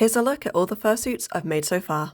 Here's a look at all the fursuits I've made so far.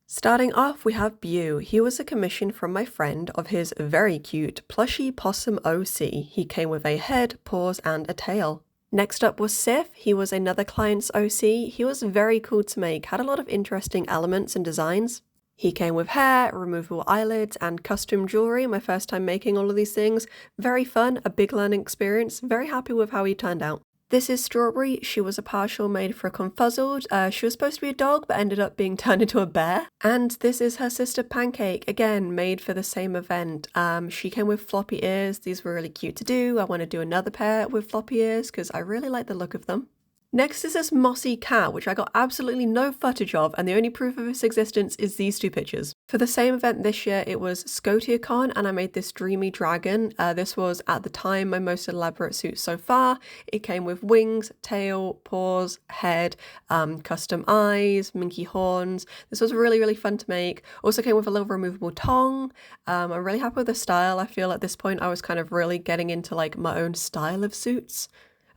Starting off, we have Bew. He was a commission from my friend of his very cute plushy possum OC. He came with a head, paws, and a tail. Next up was Sif. He was another client's OC. He was very cool to make, had a lot of interesting elements and designs. He came with hair, removable eyelids, and custom jewelry. My first time making all of these things. Very fun, a big learning experience. Very happy with how he turned out. This is Strawberry. She was a partial made for Confuzzled. She was supposed to be a dog, but ended up being turned into a bear. And this is her sister Pancake, again, made for the same event. She came with floppy ears. These were really cute to do. I want to do another pair with floppy ears because I really like the look of them. Next is this mossy cat, which I got absolutely no footage of, and the only proof of its existence is these two pictures. For the same event this year, it was ScotiaCon, and I made this dreamy dragon. This was, at the time, my most elaborate suit so far. It came with wings, tail, paws, head, custom eyes, minky horns. This was really, really fun to make. Also came with a little removable tongue. I'm really happy with the style. I feel at this point I was kind of really getting into like my own style of suits.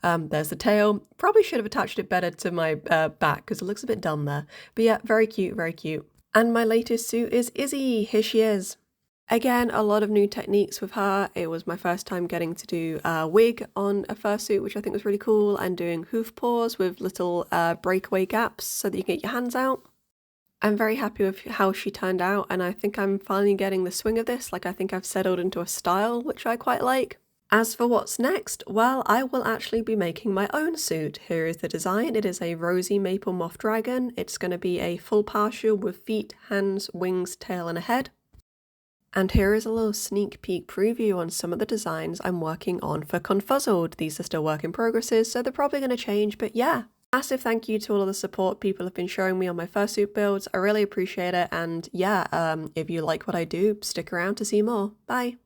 There's the tail. Probably should have attached it better to my back because it looks a bit dumb there. But yeah, very cute, very cute. And my latest suit is Izzy. Here she is. Again, a lot of new techniques with her. It was my first time getting to do a wig on a fursuit, which I think was really cool, and doing hoof paws with little breakaway gaps so that you can get your hands out. I'm very happy with how she turned out, and I think I'm finally getting the swing of this. Like, I think I've settled into a style, which I quite like. As for what's next, well, I will actually be making my own suit. Here is the design. It is a rosy maple moth dragon. It's going to be a full partial with feet, hands, wings, tail, and a head. And here is a little sneak peek preview on some of the designs I'm working on for Confuzzled. These are still work in progresses, so they're probably going to change, but yeah. Massive thank you to all of the support people have been showing me on my fursuit builds. I really appreciate it, and yeah, if you like what I do, stick around to see more. Bye!